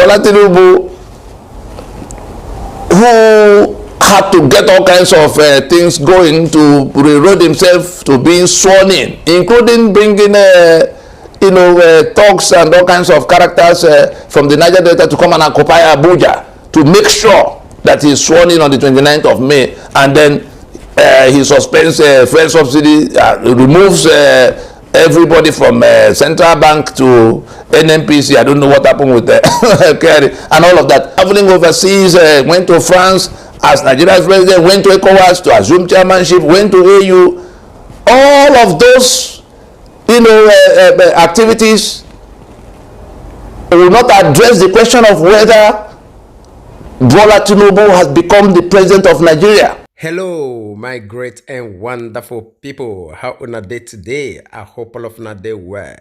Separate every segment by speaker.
Speaker 1: Bola Tinibu, who had to get all kinds of things going to re-road himself to being sworn in, including bringing talks and all kinds of characters from the Niger Delta to come and occupy Abuja to make sure that he's sworn in on the 29th of May, and then he suspends fuel subsidy, removes everybody from central bank to NNPC. I don't know what happened with Kerry and all of that. Traveling overseas, went to France as Nigeria's president, went to ECOWAS to assume chairmanship, went to AU. All of those, activities will not address the question of whether Bola Tinibu has become the president of Nigeria.
Speaker 2: Hello, my great and wonderful people. How una day today? I hope all of una day well.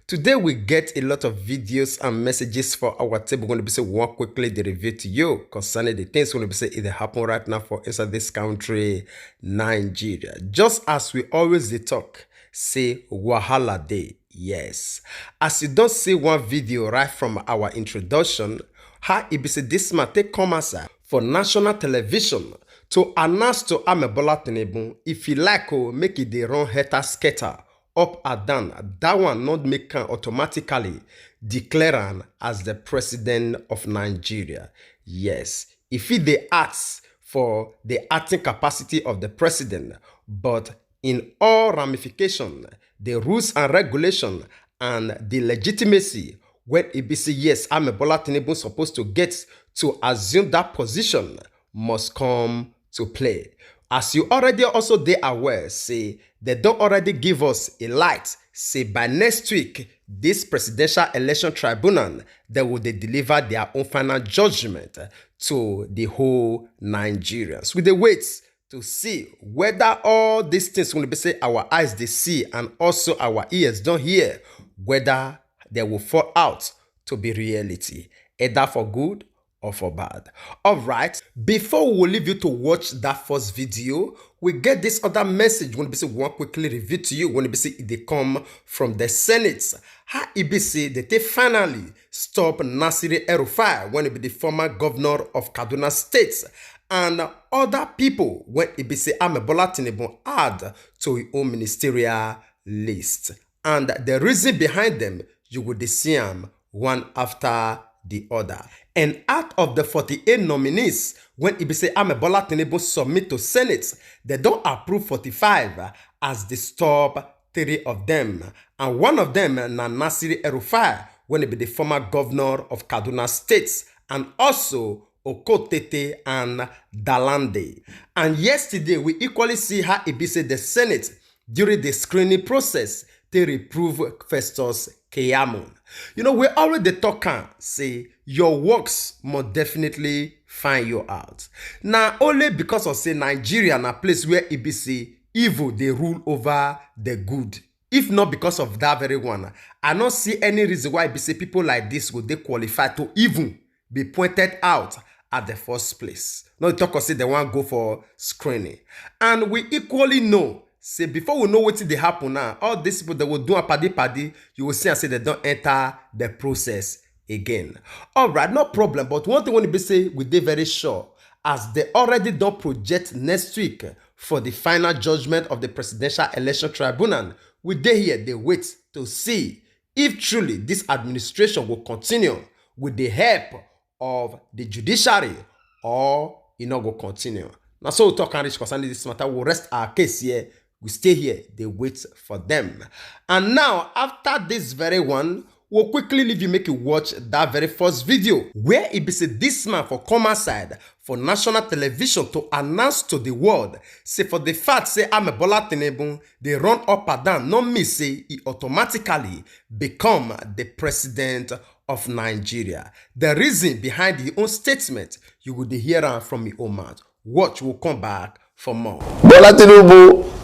Speaker 2: Today we get a lot of videos and messages for our table. We're going to be say one quickly the review to you concerning the things we're going to be say it happen right now for inside this country, Nigeria. Just as we always talk, say wahala day. Yes, as you don't see one video right from our introduction, how it be say this man take come aside for national television to announce to Bola Tinibu if he like make it the run hater skater up and down. That one not make him automatically declare him as the president of Nigeria. Yes, if he they ask for the acting capacity of the president, but in all ramification, the rules and regulation and the legitimacy when it be say yes, Bola Tinibu supposed to get to assume that position must come to play. As you already also they aware, say they don't already give us a light. Say by next week, this presidential election tribunal, they will deliver their own final judgment to the whole Nigerians. With the wait to see whether all these things will be say our eyes they see and also our ears don't hear, whether they will fall out to be reality, either for good or for bad. All right, before we will leave you to watch that first video, we get this other message when we say one quickly review to you when we say they come from the Senate. How it be say they finally stop El-Rufai when it be the former governor of Kaduna State and other people when it be say Bola Tinibu add to his own ministerial list. And the reason behind them, you would see them one after the other. And out of the 48 nominees, when it be say Bola Tinibu submit to Senate, they don't approve 45 as the top 3 of them. And one of them, El-Rufai, when it be the former governor of Kaduna State, and also Okotete and Dalande. And yesterday, we equally see how it be say the Senate, during the screening process, they reprove Festus Keyamo. We already talking, say, your works must definitely find you out. Now, only because of, say, Nigeria, a place where it be say, evil, they rule over the good. If not because of that very one, I don't see any reason why it be say people like this would they qualify to even be pointed out at the first place. Not talk or say they want to go for screening. And we equally know, say before we know what they happen now, all these people that will do a paddy, you will see and say they don't enter the process again. All right, no problem. But one thing when we say we they very sure, as they already don't project next week for the final judgment of the presidential election tribunal, we they here they wait to see if truly this administration will continue with the help of the judiciary or it not go continue. Now so we talk and reach concerning this matter, we'll rest our case here. We stay here, they wait for them. And now, after this very one, we'll quickly leave you make you watch that very first video where it be say this man for come aside for national television to announce to the world, say for the fact say Bola Tinibu, they run up and down, not me say he automatically become the president of Nigeria. The reason behind his own statement, you would hear from his own mouth. Watch, we'll come back for more.
Speaker 1: Bola Tinibu,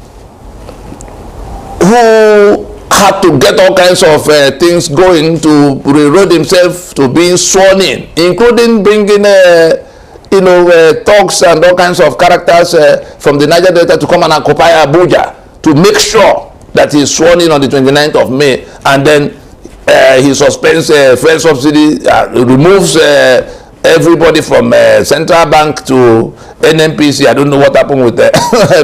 Speaker 1: who had to get all kinds of things going to re-road himself to being sworn in, including bringing talks and all kinds of characters from the Niger Delta to come and occupy Abuja to make sure that he's sworn in on the 29th of May, and then he suspends fuel subsidy, removes everybody from central bank to NNPC. I don't know what happened with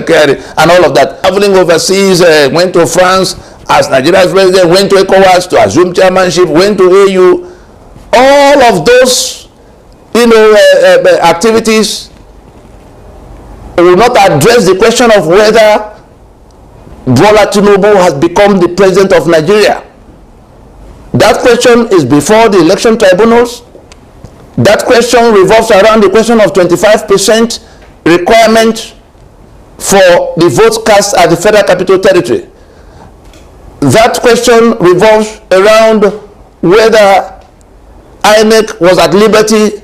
Speaker 1: Kerry and all of that. Traveling overseas, went to France as Nigeria's president, went to ECOWAS to assume chairmanship, went to AU. All of those, activities will not address the question of whether Bola Tinibu has become the president of Nigeria. That question is before the election tribunals. That question revolves around the question of 25% requirement for the votes cast at the Federal Capital Territory. That question revolves around whether INEC was at liberty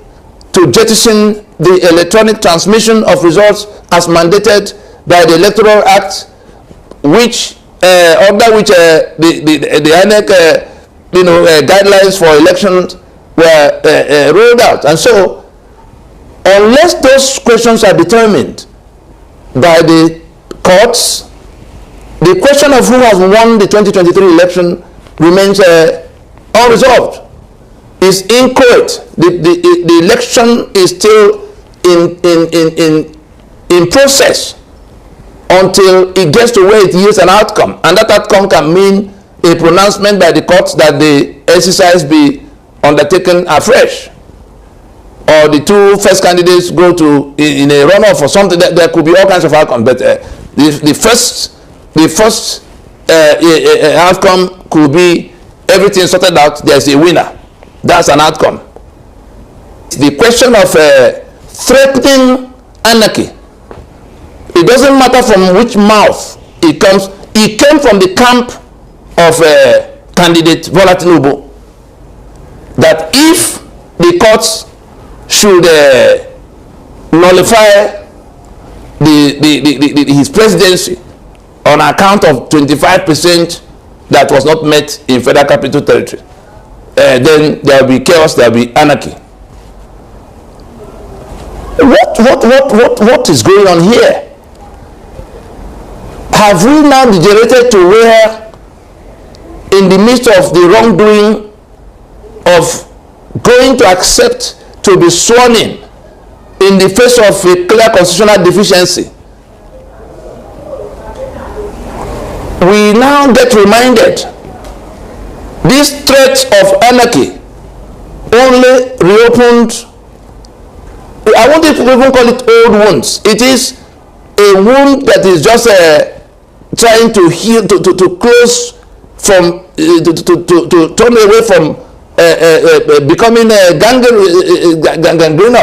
Speaker 1: to jettison the electronic transmission of results as mandated by the Electoral Act, which under which the INEC guidelines for elections were rolled out. And so, unless those questions are determined by the courts, the question of who has won the 2023 election remains unresolved. Is inchoate. The election is still in process until it gets to where it yields an outcome, and that outcome can mean a pronouncement by the courts that the exercise be undertaken afresh, or the two first candidates go to in a runoff or something. There could be all kinds of outcomes, but the first outcome could be everything sorted out. There's a winner. That's an outcome. The question of threatening anarchy, it doesn't matter from which mouth it comes. It came from the camp of candidate Bola Tinibu, that if the courts should nullify his presidency on account of 25% that was not met in Federal Capital Territory, then there will be chaos, there will be anarchy. What is going on here? Have we now degenerated to where, in the midst of the wrongdoing of going to accept to be sworn in the face of a clear constitutional deficiency, we now get reminded this threat of anarchy only reopened, I won't even call it old wounds. It is a wound that is just trying to heal, to close from, to turn away from becoming gangrene.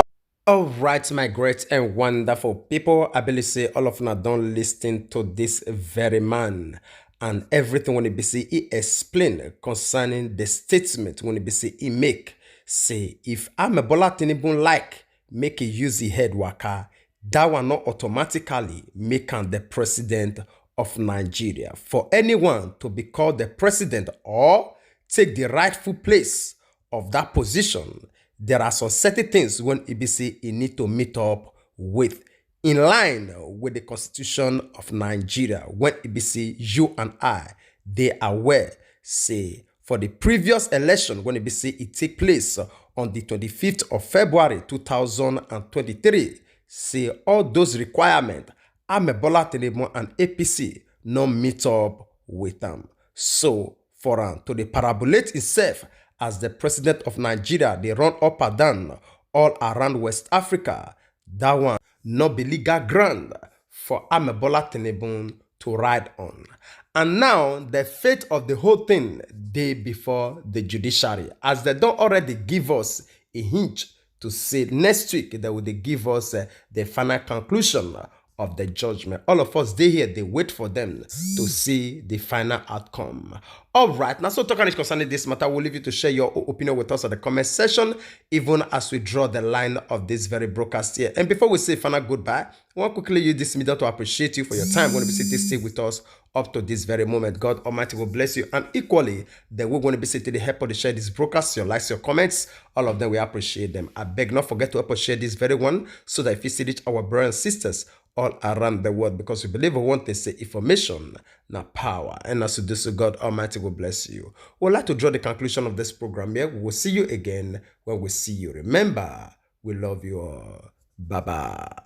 Speaker 2: All right, my great and wonderful people, I believe say all of you don't listen to this very man and everything when he say he explain concerning the statement when he say he make. Say if I'm a Bola Tinibu like make a use the head waka, that will not automatically make him the president of Nigeria. For anyone to be called the president or take the rightful place of that position, there are some certain things when EBC you need to meet up with in line with the Constitution of Nigeria. When EBC, you and I, they are aware, say, for the previous election, when EBC it take place on the 25th of February 2023, say all those requirements, Bola Tinibu and APC no meet up with them. So, for to the parabolate itself as the president of Nigeria, they run up and down all around West Africa, that one no be legal ground for Bola Tinibu to ride on. And now the fate of the whole thing day before the judiciary, as they don't already give us a hint to say next week they will give us the final conclusion of the judgment. All of us, they here, they wait for them to see the final outcome. All right, now so talking concerning this matter, we'll leave you to share your opinion with us at the comment section, even as we draw the line of this very broadcast here. And before we say final goodbye, I want to quickly use this media to appreciate you for your time when we stay with us up to this very moment. God Almighty will bless you, and equally that we're going to be sitting to help to share this broadcast, your likes, your comments, all of them, we appreciate them. I beg not forget to help us share this very one so that if you see it, our brothers and sisters all around the world, because we believe we want to say information, now power. And as you do so, God Almighty will bless you. We'd like to draw the conclusion of this program here. We will see you again when we see you. Remember, we love you all. Bye-bye.